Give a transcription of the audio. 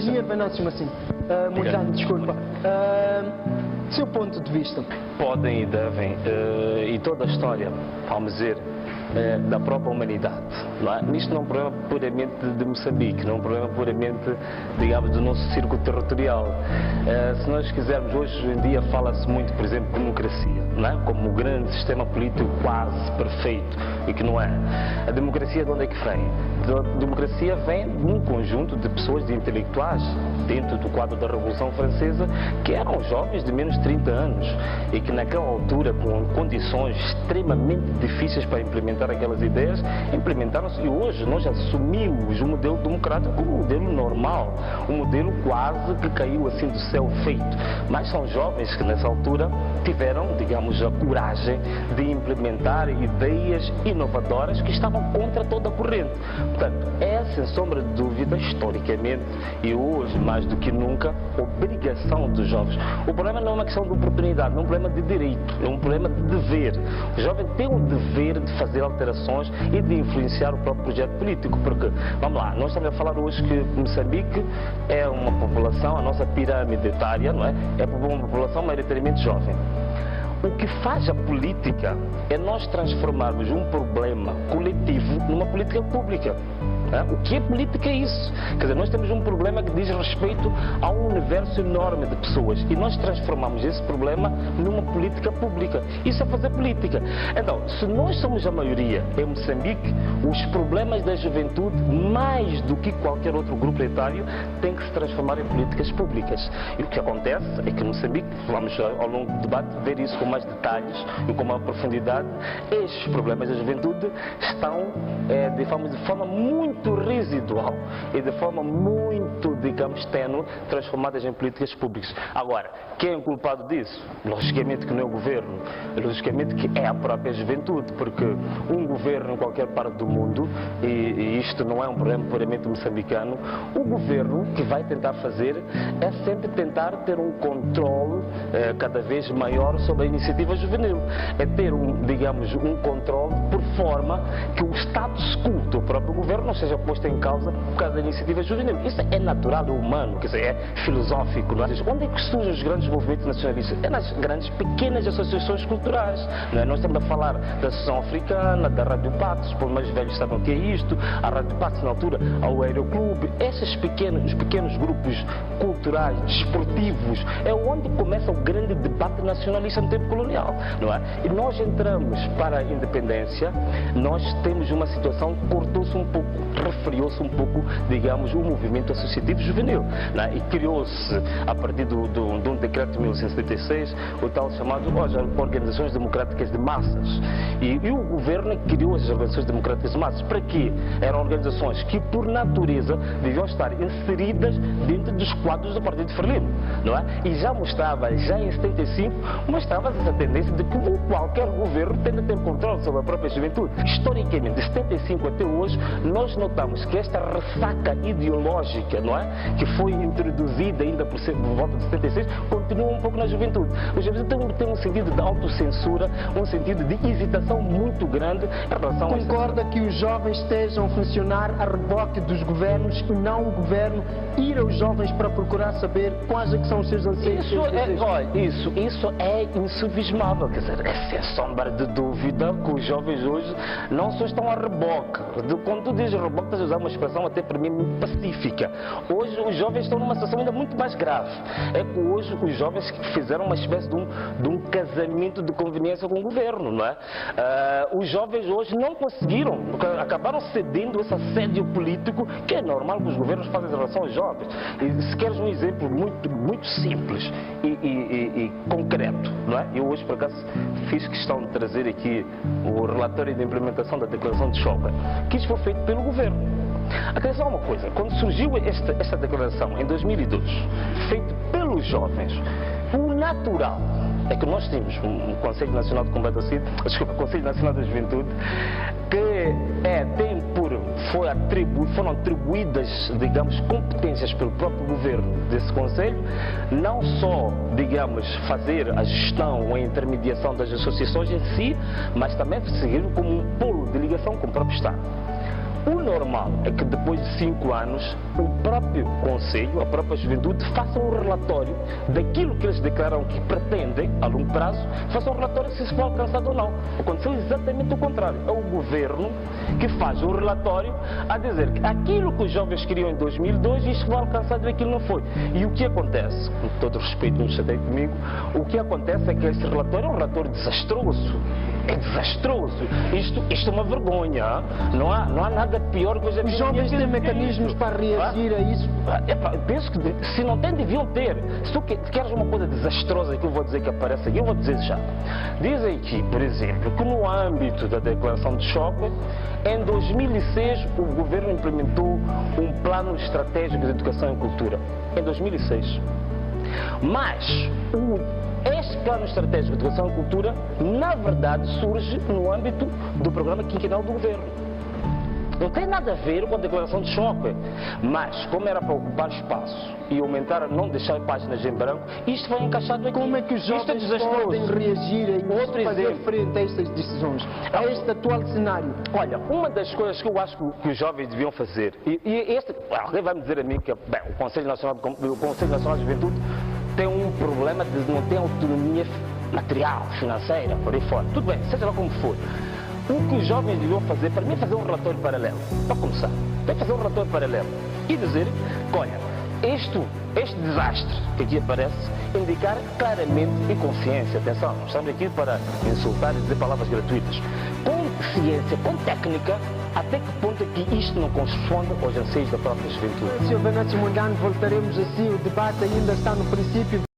Engenheiro Venâncio Massimo, Moitano, desculpa. Seu ponto de vista? Podem e devem, e toda a história, vamos dizer, da própria humanidade. Não é? Isto não é um problema puramente de Moçambique, não é um problema puramente, digamos, do nosso círculo territorial. Se nós quisermos, hoje em dia fala-se muito, por exemplo, de democracia, não é? Como um grande sistema político quase perfeito, e que não é. A democracia de onde é que vem? A democracia vem de um conjunto de pessoas, de intelectuais, dentro do quadro da Revolução Francesa, que eram jovens de menos de 30 anos, e que naquela altura, com condições extremamente difíceis para implementar aquelas ideias, implementaram-se, e hoje nós assumimos o modelo democrático como um modelo normal, um modelo quase que caiu assim do céu feito. Mas são jovens que nessa altura tiveram, digamos, a coragem de implementar ideias inovadoras que estavam contra toda a corrente. Portanto, é sem sombra de dúvida, historicamente e hoje mais do que nunca, obrigação dos jovens. O problema não é uma questão de oportunidade, não é um problema de direito, é um problema de dever. O jovem tem o dever de fazer alterações e de influenciar o próprio projeto político, porque, vamos lá, nós estamos a falar hoje que Moçambique é uma população, a nossa pirâmide etária, não é? É uma população maioritariamente jovem. O que faz a política é nós transformarmos um problema coletivo numa política pública. O que é política é isso? Quer dizer, nós temos um problema que diz respeito a um universo enorme de pessoas e nós transformamos esse problema numa política pública. Isso é fazer política. Então, se nós somos a maioria em Moçambique, os problemas da juventude, mais do que qualquer outro grupo etário, têm que se transformar em políticas públicas. E o que acontece é que Moçambique, vamos ao longo do debate ver isso com mais detalhes e com maior profundidade, estes problemas da juventude estão de forma muito residual e de forma muito, digamos, ténue, transformadas em políticas públicas. Agora, quem é o culpado disso? Logicamente que não é o governo, logicamente que é a própria juventude, porque um governo em qualquer parte do mundo, e isto não é um problema puramente moçambicano, o governo que vai tentar fazer é sempre tentar ter um controle cada vez maior sobre a iniciativa juvenil. É ter digamos, um controle por forma que o status quo do próprio governo não seja posto em causa por causa da iniciativa juvenil. Isso é natural, é humano, quer dizer, é filosófico. Não é? Onde é que surgem os grandes movimentos nacionalistas? É nas grandes, pequenas associações culturais. Não é? Nós estamos a falar da Associação Africana, da Rádio Pax, os mais velhos sabem o que é isto, a Rádio Pax na altura, ao Aeroclube, esses pequenos grupos culturais, desportivos, é onde começa o grande debate nacionalista no tempo colonial. Não é? E nós entramos para a independência, nós temos uma situação que cortou-se um pouco, refriou-se um pouco, digamos, o movimento associativo juvenil. Né? E criou-se, a partir de um decreto de 1976, o tal chamado Organizações Democráticas de Massas. E o governo criou as Organizações Democráticas de Massas. Para quê? Eram organizações que, por natureza, deviam estar inseridas dentro dos quadros do Partido Frelimo. Não é? E já mostrava, já em 75, mostrava essa tendência de que qualquer governo tende a ter controle sobre a própria juventude. Historicamente, de 75 até hoje, nós notamos que esta ressaca ideológica, não é? Que foi introduzida ainda por volta de 76, continua um pouco na juventude. A juventude tem um sentido de autocensura, um sentido de hesitação muito grande em relação a... Concorda que os jovens estejam a funcionar a reboque dos governos e não o governo ir aos jovens para procurar saber quais é que são os seus anseios? Isso é insubismável, quer dizer, é sem sombra de dúvida que os jovens hoje não só estão a reboque. Quando tu dizes reboque, estás a usar uma expressão até para mim muito pacífica. Hoje os jovens estão numa situação ainda muito mais grave. É que hoje os jovens fizeram uma espécie de um casamento de conveniência com o governo, não é? Os jovens hoje não conseguiram, acabaram cedendo esse assédio político que é normal que os governos fazem em relação aos jovens. E se queres um exemplo muito simples e concreto, não é? Eu hoje, por acaso, fiz questão de trazer aqui o relatório de implementação da Declaração de Choca, que isso foi feito pelo governo. Atenção a uma coisa, quando surgiu esta declaração em 2002, feita pelos jovens, o natural é que nós tínhamos um Conselho Nacional de Combate ao SIDA, Conselho Nacional da Juventude, que foram atribuídas, digamos, competências pelo próprio governo desse Conselho, não só, digamos, fazer a gestão ou a intermediação das associações em si, mas também seguir como um polo de ligação com o próprio Estado. O normal é que depois de 5 anos o próprio Conselho, a própria Juventude, faça um relatório daquilo que eles declaram que pretendem a longo prazo, faça um relatório se isso foi alcançado ou não. Aconteceu exatamente o contrário. É o Governo que faz um relatório a dizer que aquilo que os jovens queriam em 2002, isto foi alcançado e aquilo não foi. E o que acontece, com todo respeito, não chatei comigo, o que acontece é que esse relatório é um relatório desastroso. É desastroso. Isto é uma vergonha. Não há nada pior que eu já vi. Os jovens têm mecanismos para reagir a isso? Penso que se não tem, deviam ter. Se tu queres uma coisa desastrosa que eu vou dizer que aparece aqui, eu vou dizer já. Dizem aqui, por exemplo, que no âmbito da declaração de choque, em 2006 o governo implementou um plano estratégico de educação e cultura. Em 2006. Mas este plano estratégico de educação e cultura, na verdade, surge no âmbito do programa quinquenal do governo. Não tem nada a ver com a declaração de choque. Mas, como era para ocupar espaço e aumentar, não deixar páginas em branco, isto foi encaixado aqui. Como é que os jovens podem reagir e fazer frente a estas decisões, a este atual cenário? Olha, uma das coisas que eu acho que os jovens deviam fazer, alguém vai me dizer a mim que o Conselho Nacional de Juventude tem um problema de não ter autonomia material, financeira, por aí fora. Tudo bem, seja lá como for. O que os jovens deviam fazer, para mim, é fazer um relatório paralelo. Para começar, tem que fazer um relatório paralelo e dizer que, olha, este desastre que aqui aparece, indicar claramente e com ciência, atenção, não estamos aqui para insultar e dizer palavras gratuitas, com ciência, com técnica, até que ponto é que isto não corresponde aos anseios da própria juventude. Sr. Venâncio Mondlane, voltaremos assim, o debate ainda está no princípio.